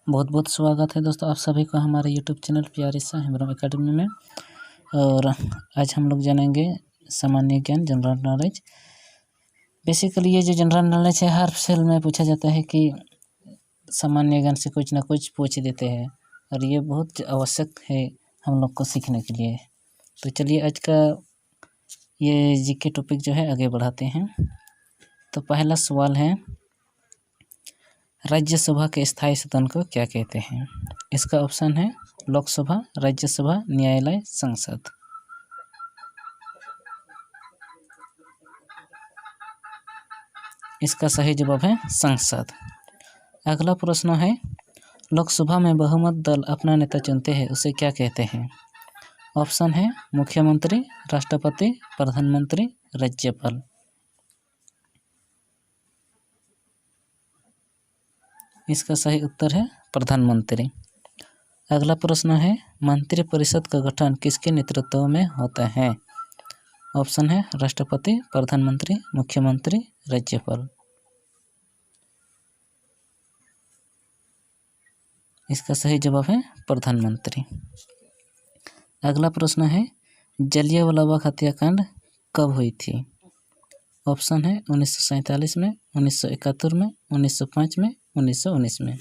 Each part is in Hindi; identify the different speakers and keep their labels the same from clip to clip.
Speaker 1: बहुत बहुत स्वागत है दोस्तों आप सभी को हमारे यूट्यूब चैनल प्यारी सा हिमरम एकेडमी में। और आज हम लोग जानेंगे सामान्य ज्ञान जनरल नॉलेज। बेसिकली ये जो जनरल नॉलेज है हर सेल में पूछा जाता है कि सामान्य ज्ञान से कुछ ना कुछ पूछ देते हैं और ये बहुत आवश्यक है हम लोग को सीखने के लिए। तो चलिए आज का ये जीके टॉपिक जो है आगे बढ़ाते हैं। तो पहला सवाल है, राज्यसभा के स्थायी सदन को क्या कहते हैं? इसका ऑप्शन है लोकसभा, राज्यसभा, न्यायालय, संसद। इसका सही जवाब है संसद। अगला प्रश्न है, लोकसभा में बहुमत दल अपना नेता चुनते हैं उसे क्या कहते हैं? ऑप्शन है मुख्यमंत्री, राष्ट्रपति, प्रधानमंत्री, राज्यपाल। इसका सही उत्तर है प्रधानमंत्री। अगला प्रश्न है, मंत्रिपरिषद का गठन किसके नेतृत्व में होता है? ऑप्शन है राष्ट्रपति, प्रधानमंत्री, मुख्यमंत्री, राज्यपाल। इसका सही जवाब है प्रधानमंत्री। अगला प्रश्न है, जलियांवाला बाग हत्याकांड कब हुई थी? ऑप्शन है 1947 में, 1971 में, 1905 में, 1919 में।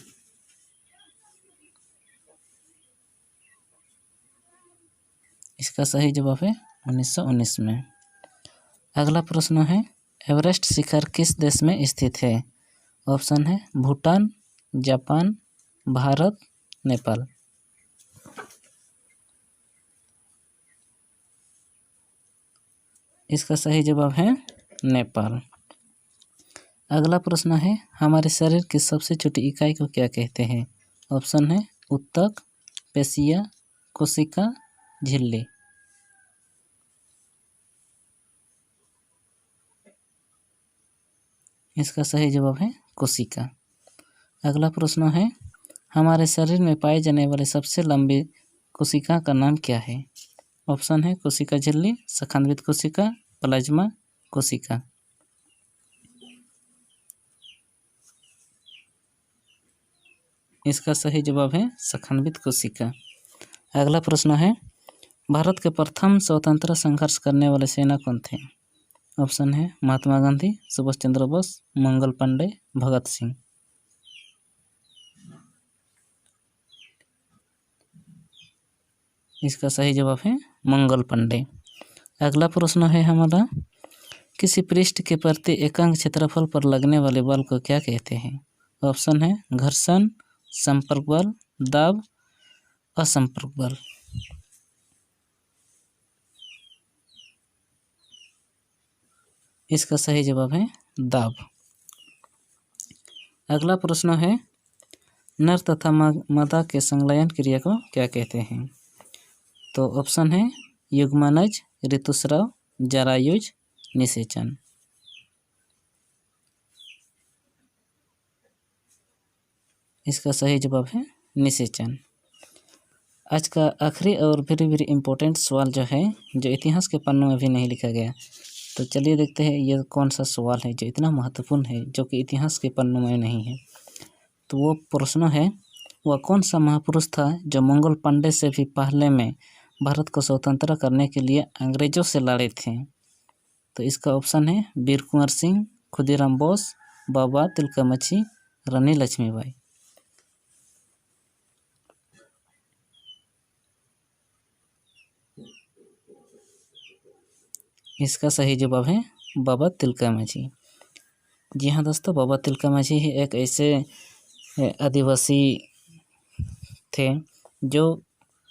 Speaker 1: इसका सही जवाब है 1919 में। अगला प्रश्न है, एवरेस्ट शिखर किस देश में स्थित है? ऑप्शन है भूटान, जापान, भारत, नेपाल। इसका सही जवाब है नेपाल। अगला प्रश्न है, हमारे शरीर की सबसे छोटी इकाई को क्या कहते हैं? ऑप्शन है ऊतक, पेशिया, कोशिका, झिल्ली। इसका सही जवाब है कोशिका। अगला प्रश्न है, हमारे शरीर में पाए जाने वाले सबसे लंबी कोशिका का नाम क्या है? ऑप्शन है कोशिका झिल्ली, शाखान्वित कोशिका, प्लाज्मा कोशिका। इसका सही जवाब है शाखान्वित कोशिका। अगला प्रश्न है, भारत के प्रथम स्वतंत्रता संघर्ष करने वाले सेना कौन थे? ऑप्शन है महात्मा गांधी, सुभाष चंद्र बोस, मंगल पांडे, भगत सिंह। इसका सही जवाब है मंगल पांडे। अगला प्रश्न है हमारा, किसी पृष्ठ के प्रति एकांक क्षेत्रफल पर लगने वाले बल को क्या कहते हैं? ऑप्शन है घर्षण, संपर्क बल, दाब, असंपर्क बल। इसका सही जवाब है दाब। अगला प्रश्न है, नर तथा मादा के संलयन क्रिया को क्या कहते हैं? तो ऑप्शन है युग्मनज, ऋतुस्राव, जरायुज, निषेचन। इसका सही जवाब है निषेचन। आज का आखिरी और वेरी इम्पोर्टेंट सवाल जो है, जो इतिहास के पन्नों में भी नहीं लिखा गया, तो चलिए देखते हैं ये कौन सा सवाल है जो इतना महत्वपूर्ण है जो कि इतिहास के पन्नों में नहीं है। तो वो प्रश्न है, वह कौन सा महापुरुष था जो मंगल पांडे से भी पहले में भारत को स्वतंत्र करने के लिए अंग्रेजों से लड़े थे? तो इसका ऑप्शन है वीर कुंवर सिंह, खुदीराम बोस, बाबा तिलका मांझी, रानी लक्ष्मीबाई। इसका सही जवाब है बाबा तिलका मांझी। जी हाँ दोस्तों, बाबा तिलका मांझी ही एक ऐसे आदिवासी थे जो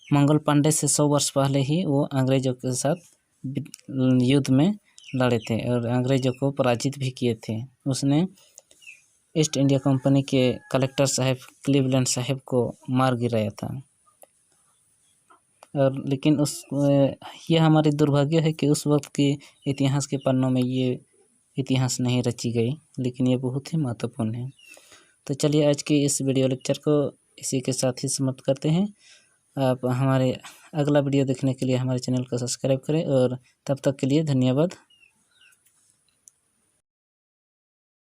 Speaker 1: मंगल पांडे से 100 वर्ष पहले ही वो अंग्रेजों के साथ युद्ध में लड़े थे और अंग्रेजों को पराजित भी किए थे। उसने ईस्ट इंडिया कंपनी के कलेक्टर साहब क्लीवलैंड साहब को मार गिराया था। और लेकिन ये हमारी दुर्भाग्य है कि उस वक्त के इतिहास के पन्नों में ये इतिहास नहीं रची गई, लेकिन ये बहुत ही महत्वपूर्ण है। तो चलिए आज के इस वीडियो लेक्चर को इसी के साथ ही समाप्त करते हैं। आप हमारे अगला वीडियो देखने के लिए हमारे चैनल को सब्सक्राइब करें और तब तक के लिए धन्यवाद।